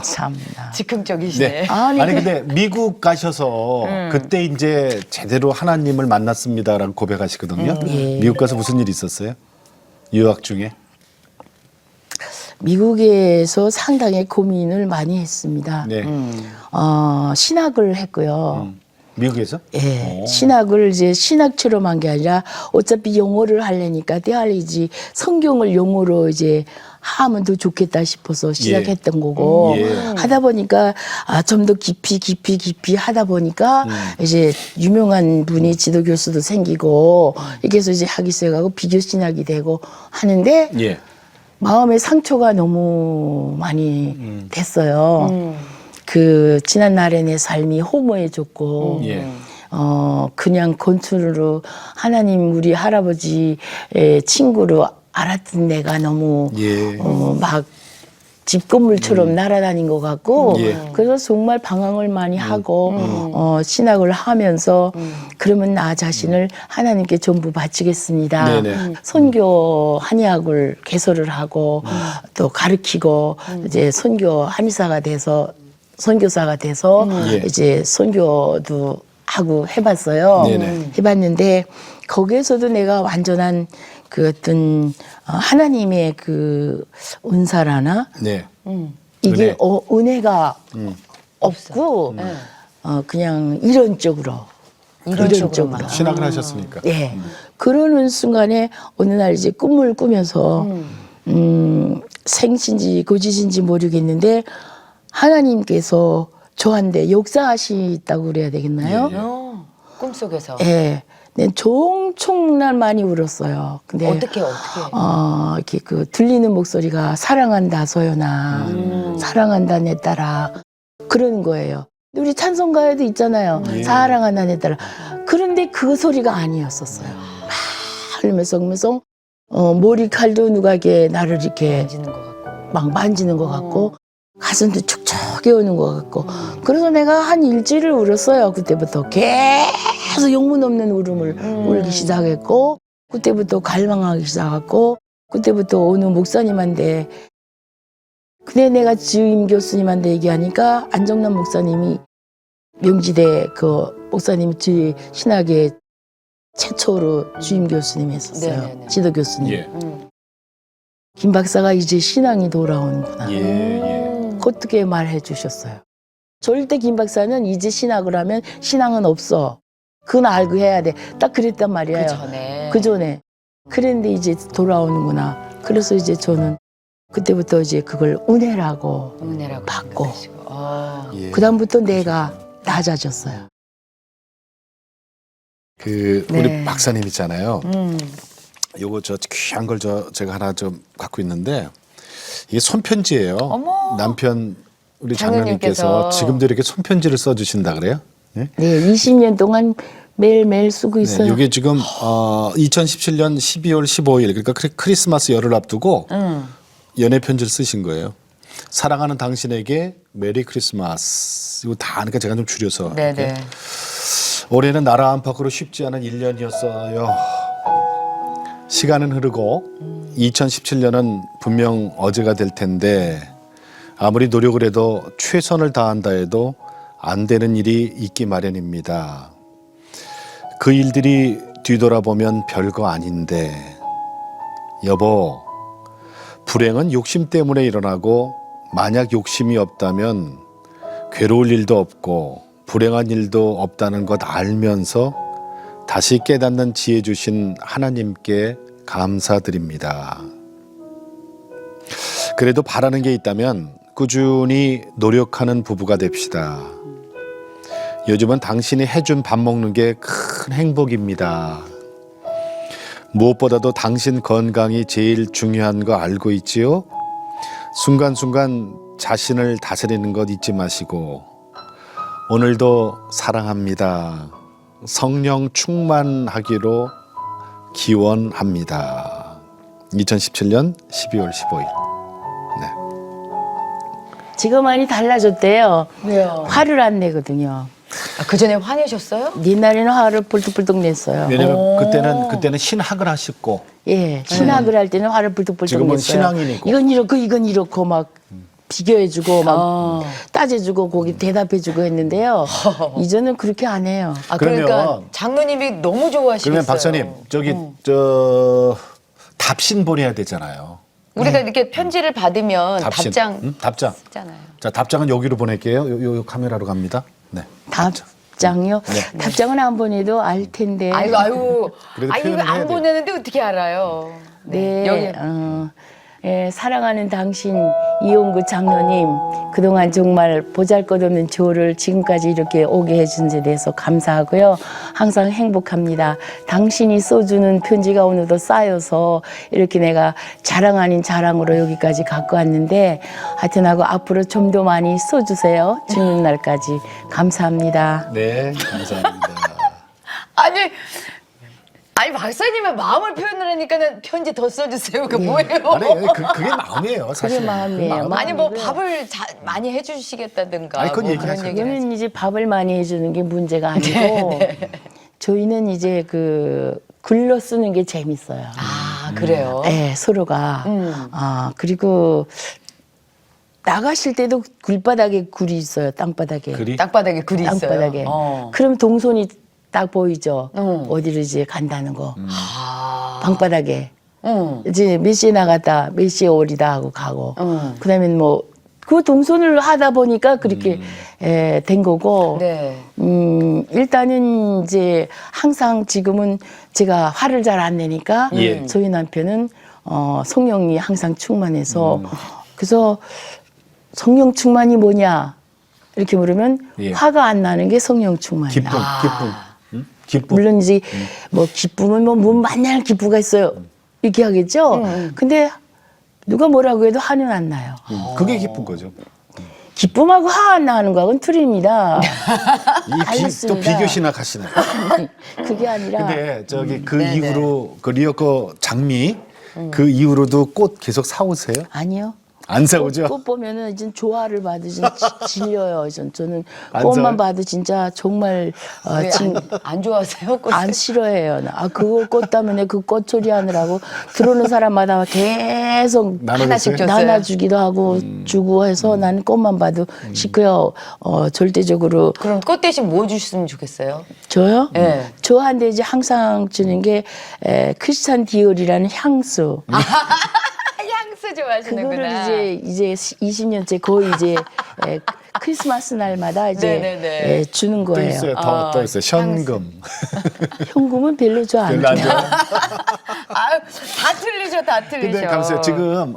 참나. 즉흥적이시네. 네. 아니, 아니 근데 미국 가셔서 그때 이제 제대로 하나님을 만났습니다라고 고백하시거든요. 미국 가서 무슨 일이 있었어요? 유학 중에? 미국에서 상당히 고민을 많이 했습니다. 네. 신학을 했고요. 미국에서? 예, 신학을 이제 신학처럼 한 게 아니라 어차피 영어를 하려니까 떼알리지 성경을 영어로 이제 하면 더 좋겠다 싶어서 시작했던 거고 예. 하다 보니까 좀 더 깊이 하다 보니까 이제 유명한 분이 지도 교수도 생기고 이렇게 해서 이제 학위 써가고 비교 신학이 되고 하는데 예. 마음의 상처가 너무 많이 됐어요. 그 지난 날의 내 삶이 허무해졌고 예. 그냥 건투로 하나님 우리 할아버지의 친구로 알았던 내가 너무 예. 막 집건물처럼 날아다닌 것 같고 예. 그래서 정말 방황을 많이 하고 신학을 하면서 그러면 나 자신을 하나님께 전부 바치겠습니다. 네네. 선교 한의학을 개설을 하고 또 가르치고 이제 선교 한의사가 돼서 선교사가 돼서 예. 이제 선교도 하고 해봤어요. 네네. 해봤는데 거기에서도 내가 완전한 그 어떤 하나님의 그 은사라나 네. 이게 은혜. 은혜가 없고 네. 그냥 이론적으로 이론적으로만. 신학을 하셨으니까. 예. 그러는 순간에 어느 날 이제 꿈을 꾸면서 생신지 고지신지 모르겠는데 하나님께서 저한테 역사하시다고 그래야 되겠나요? 꿈속에서. 예. 네, 정말 많이 울었어요. 근데 어떻게. 이렇게 그 들리는 목소리가 사랑한다 소연아, 사랑한다 내 딸아 그러는 거예요. 근데 우리 찬송가에도 있잖아요. 사랑한다 내 딸아. 그런데 그 소리가 아니었었어요. 막 흘면서 머리칼도 누가 이렇게 나를 이렇게 만지는 것 같고. 막 만지는 것 같고 가슴도 촉촉해 오는 것 같고 그래서 내가 한 일주일을 울었어요. 그때부터 계속 영문 없는 울음을 울기 시작했고 그때부터 갈망하기 시작했고 그때부터 어느 목사님한테 근데 내가 주임 교수님한테 얘기하니까 안정남 목사님이 명지대 그 목사님이 저희 신학의 최초로 주임 교수님이었어요. 네네네. 지도 교수님. 예. 김 박사가 이제 신앙이 돌아오는구나. 예. 어떻게 말해 주셨어요. 절대 김 박사는 이제 신학을 하면 신앙은 없어. 그건 알고 해야 돼. 딱 그랬단 말이에요. 그 전에. 그랬는데 이제 돌아오는구나. 그래서 이제 저는 그때부터 이제 그걸 은혜라고 받고 예. 그다음부터 내가 낮아졌어요. 그 네. 우리 박사님 있잖아요. 요거 저 귀한 걸 제가 하나 좀 갖고 있는데 이게 손편지예요. 어머. 남편 우리 장로님께서. 장로님께서 지금도 이렇게 손편지를 써주신다 그래요? 네? 네, 20년 동안 매일매일 쓰고 있어요. 이게 지금 2017년 12월 15일 그러니까 크리스마스 열흘 앞두고 연애 편지를 쓰신 거예요. 사랑하는 당신에게 메리 크리스마스. 이거 다 하니까 제가 좀 줄여서. 네네. 이렇게. 올해는 나라 안팎으로 쉽지 않은 1년이었어요. 시간은 흐르고 2017년은 분명 어제가 될 텐데 아무리 노력을 해도 최선을 다한다 해도 안 되는 일이 있기 마련입니다. 그 일들이 뒤돌아보면 별거 아닌데 여보, 불행은 욕심 때문에 일어나고 만약 욕심이 없다면 괴로울 일도 없고 불행한 일도 없다는 것 알면서 다시 깨닫는 지혜 주신 하나님께 감사드립니다. 그래도 바라는 게 있다면 꾸준히 노력하는 부부가 됩시다. 요즘은 당신이 해준 밥 먹는 게 큰 행복입니다. 무엇보다도 당신 건강이 제일 중요한 거 알고 있지요? 순간순간 자신을 다스리는 것 잊지 마시고 오늘도 사랑합니다. 성령 충만하기로 기원합니다. 2017년 12월 15일. 네. 지금 많이 달라졌대요. 왜요? 화를 안 내거든요. 그 전에 화내셨어요? 옛날에는 화를 뿔뚝뿔뚝 냈어요. 왜냐면 그때는 신학을 하셨고 예, 신학을 할 때는 화를 뿔뚝뿔뚝 지금은 냈어요. 신앙인이고. 이건 이렇고 막 비교해주고 막 따져주고 거기 대답해주고 했는데요. 이제는 그렇게 안 해요. 그러면- 그러니까 장로님이 너무 좋아하시겠어요. 그러면 박사님 저기 저 답신 보내야 되잖아요. 우리가 이렇게 편지를 받으면 답신. 답장 응? 답장. 쓰잖아요. 자 답장은 여기로 보낼게요. 요 카메라로 갑니다. 네. 답장요? 답장은 안 보내도 알 텐데. 아이고. 그래도 아니, 표현은 이거 안 해야 돼요. 보내는데 어떻게 알아요? 네, 여기. 예, 사랑하는 당신 이용구 장로님 그동안 정말 보잘것없는 조를 지금까지 이렇게 오게 해준 데 대해서 감사하고요. 항상 행복합니다. 당신이 써주는 편지가 오늘도 쌓여서 이렇게 내가 자랑 아닌 자랑으로 여기까지 갖고 왔는데 하여튼 하고 앞으로 좀 더 많이 써주세요. 죽는 날까지 감사합니다. 네, 감사합니다. 아니 박사님의 마음을 표현을 하니까는 편지 더 써주세요. 그 뭐예요? 아니 그게 마음이에요, 사실. 그게 마음이에요. 아니 뭐 밥을 많이 해주시겠다든가. 아니, 그건 뭐 얘기하세요. 그런 얘기를 그러면 이제 밥을 많이 해주는 게 문제가 아니고 저희는 이제 그 글로 쓰는 게 재밌어요. 아 그래요? 네, 서로가. 그리고 나가실 때도 글바닥에 글이 있어요. 땅바닥에. 글이? 땅바닥에 글이 있어요. 땅바닥에. 어. 그럼 동선이 딱 보이죠. 어. 어디로 이제 간다는 거. 아. 방바닥에. 응. 이제 몇 시에 나갔다, 몇 시에 오리다 하고 가고. 응. 그다음에 뭐 그 동선을 하다 보니까 그렇게 된 거고. 네. 일단은 이제 항상 지금은 제가 화를 잘 안 내니까 예. 저희 남편은 성령이 항상 충만해서 그래서 성령 충만이 뭐냐 이렇게 물으면 예. 화가 안 나는 게 성령 충만이야. 기쁨, 기쁨, 기쁨. 물론 이제 뭐 기쁨은 뭐 만날 기쁨가 있어요. 이렇게 하겠죠. 근데 누가 뭐라고 해도 화는 안 나요. 그게 기쁜 거죠. 기쁨하고 화 안 나는 거하고는 틀립니다. 또 알겠습니다. 비교시나 가시나. 그게 아니라 근데 저기 그 네네. 이후로 그 리어커 장미 그 이후로도 꽃 계속 사오세요? 아니요. 안 사오죠? 꽃 보면은 이제 조화를 받으신 질려요. 저는 안 꽃만 사요? 봐도 진짜 정말 왜 안 좋아하세요? 꽃을? 안 싫어해요. 그거 꽃 때문에 그 꽃처리 하느라고 들어오는 사람마다 계속 하나씩 줬어요? 나눠주기도 하고 주고 해서 나는 꽃만 봐도 싫고요. 절대적으로 그럼 꽃 대신 뭐 주셨으면 좋겠어요? 저요? 네. 저한테 이제 항상 주는 게 크리스찬 디올이라는 향수. 향수 좋아하시는구나. 그거를 이제 20년째 거의 이제 크리스마스 날마다 이제 네네네. 주는 또 거예요. 있어요. 더 있어요. 현금. 현금은 별로 좋아 안 별로 안 좋아. 좋아요. 아유, 다 틀리죠, 다 틀리죠. 근데 감사해요. 지금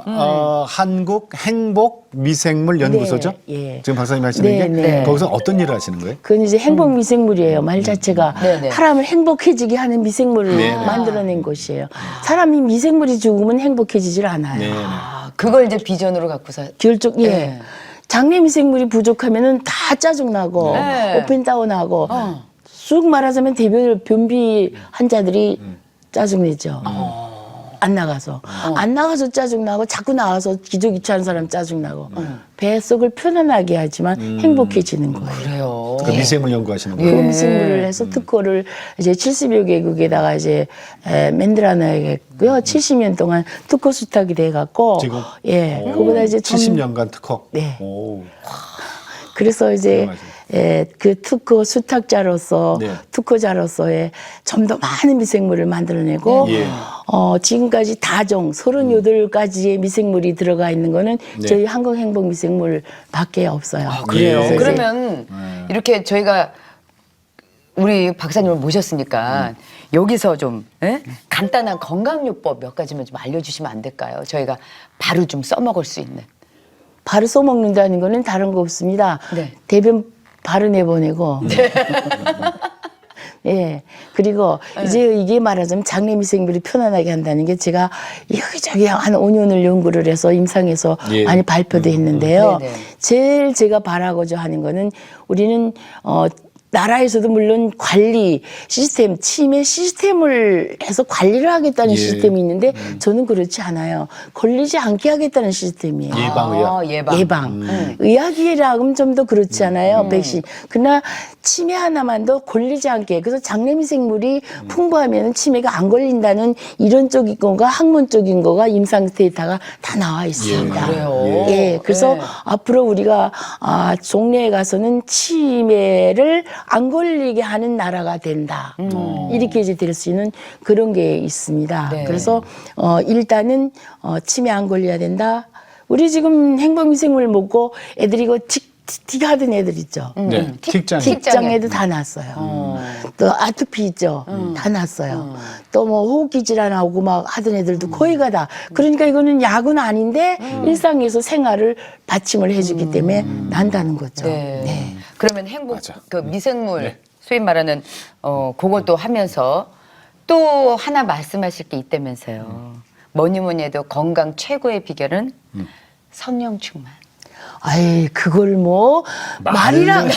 한국 행복 미생물 연구소죠? 네, 예. 지금 박사님 하시는 네, 게 네. 거기서 어떤 일을 하시는 거예요? 그건 이제 행복 미생물이에요. 말 자체가 네네. 사람을 행복해지게 하는 미생물을 네네. 만들어낸 것이에요. 사람이 미생물이 죽으면 행복해지질 않아요. 네. 아, 그걸 이제 비전으로 갖고서. 결정 예. 네. 장내 미생물이 부족하면은 다 짜증나고 네. 오펜다운하고 쑥 말하자면 변비 환자들이 짜증내죠. 안 나가서 안 나가서 짜증나고 자꾸 나와서 기저귀차는 사람 짜증나고 뱃속을 편안하게 하지만 행복해지는 거예요. 그래요. 그 미생물 연구하시는 그 거예요? 미생물을 해서 특허를 이제 70여 개국에다가 이제 만들어놔야겠고요. 70년 동안 특허 수탁이 돼갖고 지금? 예, 그보다 이제 70년간 특허. 네. 오. 그래서 이제 훌륭하죠. 그 특허 수탁자로서 네. 특허자로서의 좀 더 많은 미생물을 만들어내고 예. 지금까지 다종 38가지의 미생물이 들어가 있는 거는 네. 저희 한국행복미생물밖에 없어요. 그래요. 예. 그러면 이렇게 저희가 우리 박사님을 모셨으니까 여기서 좀 간단한 건강요법 몇 가지만 좀 알려주시면 안 될까요? 저희가 바로 좀 써먹을 수 있는. 바로 써먹는다는 거는 다른 거 없습니다. 네. 대변 바로 내보내고. 예. 그리고 이제 이게 말하자면 장내 미생물이 편안하게 한다는 게 제가 여기저기 한 5년을 연구를 해서 임상에서 예. 많이 발표도 했는데요. 네네. 제일 제가 바라고자 하는 거는 우리는 나라에서도 물론 관리 시스템, 치매 시스템을 해서 관리를 하겠다는 예. 시스템이 있는데 저는 그렇지 않아요. 걸리지 않게 하겠다는 시스템이에요. 예방의학. 예방. 의학이라고 하면 좀 더 그렇지 않아요. 백신. 그러나 치매 하나만도 걸리지 않게. 그래서 장내미생물이 풍부하면 치매가 안 걸린다는 이론적인 거가 학문적인 거가 임상 데이터가 다 나와 있습니다. 그래요. 예, 그래서 네. 앞으로 우리가 종래에 가서는 치매를 안 걸리게 하는 나라가 된다. 이렇게 이제 될 수 있는 그런 게 있습니다. 네. 그래서 일단은 치매 안 걸려야 된다. 우리 지금 행복미생물 먹고 애들이 이거 틱 하던 애들 있죠. 네. 틱장. 틱장애도 다 났어요. 또 아토피 있죠. 다 났어요. 또 뭐 호흡기 질환하고 막 하던 애들도 거의가 다. 그러니까 이거는 약은 아닌데 일상에서 생활을 받침을 해주기 때문에 난다는 거죠. 네. 네. 그러면 행복 맞아. 그 미생물 네. 소위 말하는 그것도 하면서 또 하나 말씀하실 게 있다면서요. 뭐니 해도 건강 최고의 비결은 성령 충만. 아이 그걸 뭐 말이랑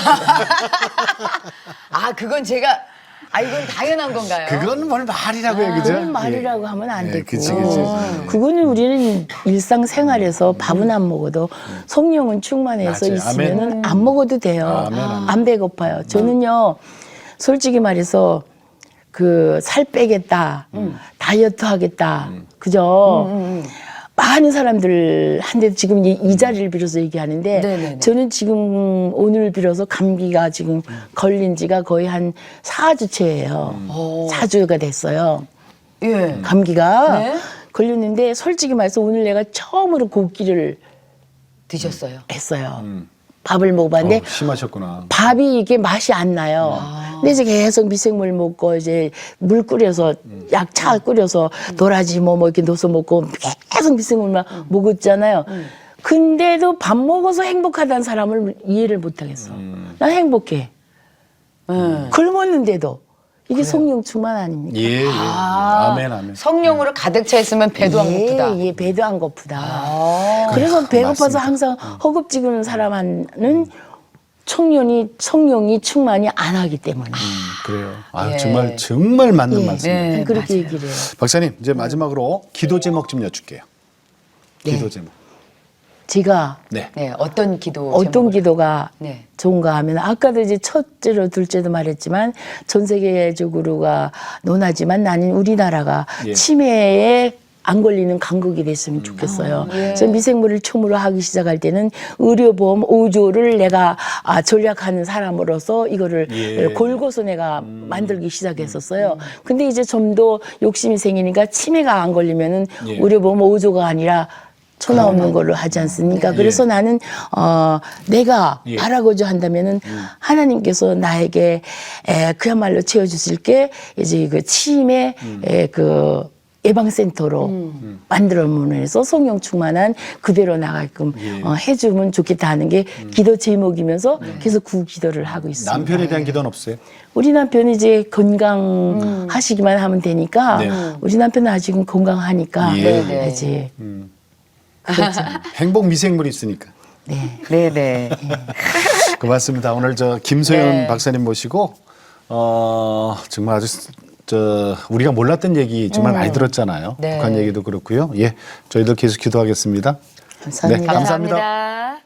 아 그건 제가 이건 당연한 건가요? 그건 뭘 말이라고 해요, 그죠? 그건 말이라고 하면 안 되고. 그치, 그치. 그거는 우리는 일상생활에서 밥은 안 먹어도 성령은 충만해서 맞아요. 있으면은 안 먹어도 돼요. 아멘, 아멘. 안 배고파요. 저는요, 솔직히 말해서 그 살 빼겠다, 다이어트 하겠다, 그죠? 많은 사람들한테 지금 이 자리를 빌어서 얘기하는데 네네네. 저는 지금 오늘 빌어서 감기가 지금 걸린 지가 거의 한 4주째예요. 4주가 됐어요. 예. 감기가 네. 걸렸는데 솔직히 말해서 오늘 내가 처음으로 곡기를 드셨어요. 했어요. 밥을 먹어봤는데 심하셨구나. 밥이 이게 맛이 안 나요. 근데 이제 계속 미생물 먹고 이제 물 끓여서 약차 끓여서 도라지 뭐 이렇게 넣어서 먹고 계속 미생물만 먹었잖아요. 근데도 밥 먹어서 행복하다는 사람을 이해를 못 하겠어. 난 행복해. 굶었는데도 이게 성령충만 아닙니까? 예, 예. 아멘, 아멘. 성령으로 가득 차 있으면 배도 안 고프다. 예, 배도 안 고프다. 그래서 배고파서 맞습니다. 항상 허겁지겁는 사람은 성령이 충만이 안 하기 때문에. 그래요. 아, 예. 정말 맞는 예, 말씀이에요. 네, 그렇게 맞아요. 얘기를 해요. 박사님, 이제 마지막으로 기도 제목 좀 여쭐게요. 네. 기도 제목. 제가 네. 네, 어떤 기도 어떤 제목을? 기도가 네. 좋은가 하면 아까도 이제 첫째로 둘째도 말했지만 전 세계적으로가 논하지만 나는 우리나라가 예. 치매에 안 걸리는 강국이 됐으면 좋겠어요. 그래서 미생물을 처음으로 하기 시작할 때는 의료보험 5조를 내가 전략하는 사람으로서 이거를 예. 골고서 내가 만들기 시작했었어요. 근데 이제 좀 더 욕심이 생기니까 치매가 안 걸리면은 예. 의료보험 5조가 아니라 천하 없는 걸로 하지 않습니까? 그래서 예. 나는 내가 예. 바라고자 한다면은 하나님께서 나에게 그야말로 채워주실 게 이제 그 치매 그 예방센터로 만들어서 성령 충만한 그대로 나가게끔 예. 해주면 좋겠다 하는 게 기도 제목이면서 계속 그 기도를 하고 있습니다. 남편에 대한 기도는 없어요? 우리 남편이 이제 건강하시기만 하면 되니까 네. 우리 남편은 아직은 건강하니까 예. 네. 이제 행복 미생물이 있으니까. 네. 네, 네. 고맙습니다. 오늘 저 김소연 네. 박사님 모시고 정말 아주 우리가 몰랐던 얘기 정말 많이 들었잖아요. 네. 북한 얘기도 그렇고요. 예, 저희도 계속 기도하겠습니다. 감사합니다. 네, 감사합니다. 감사합니다.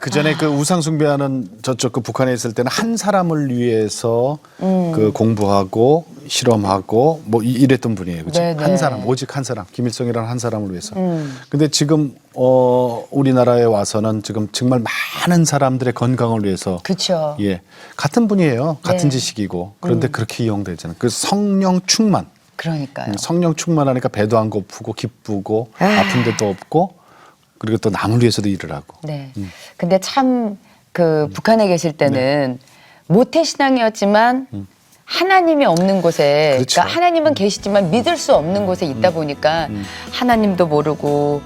그 전에 그 우상 숭배하는 저쪽 그 북한에 있을 때는 한 사람을 위해서 그 공부하고 실험하고 뭐 이랬던 분이에요. 그죠? 네네. 한 사람, 오직 한 사람, 김일성이라는 한 사람을 위해서. 근데 지금 우리나라에 와서는 지금 정말 많은 사람들의 건강을 위해서 그렇죠. 예, 같은 분이에요. 같은 네. 지식이고. 그런데 그렇게 이용되잖아요. 그 성령 충만. 그러니까요. 성령 충만하니까 배도 안 고프고 기쁘고 아픈 데도 없고 그리고 또 남을 위해서도 일을 하고. 네. 근데 참 그 북한에 계실 때는 모태 신앙이었지만 하나님이 없는 곳에, 그렇죠. 그러니까 하나님은 계시지만 믿을 수 없는 곳에 있다 보니까 하나님도 모르고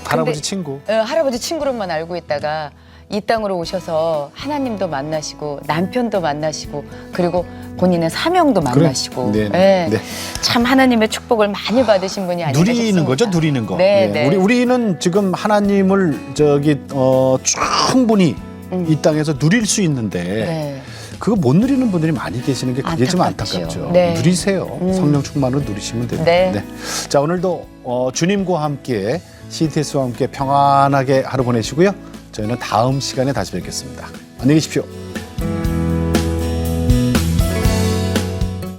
할아버지 근데, 친구. 할아버지 친구로만 알고 있다가 이 땅으로 오셔서 하나님도 만나시고 남편도 만나시고 그리고 본인의 사명도 만나시고 네, 예. 네. 참 하나님의 축복을 많이 받으신 분이 아닌가 누리는 싶습니다. 거죠, 누리는 거. 네, 예. 네. 우리는 지금 하나님을 충분히 이 땅에서 누릴 수 있는데 네. 그거 못 누리는 분들이 많이 계시는 게 그게 좀 안타깝죠. 안타깝죠. 네. 누리세요. 성령 충만으로 누리시면 됩니다. 네. 자, 오늘도 주님과 함께 CTS와 함께 평안하게 하루 보내시고요. 저희는 다음 시간에 다시 뵙겠습니다. 안녕히 계십시오.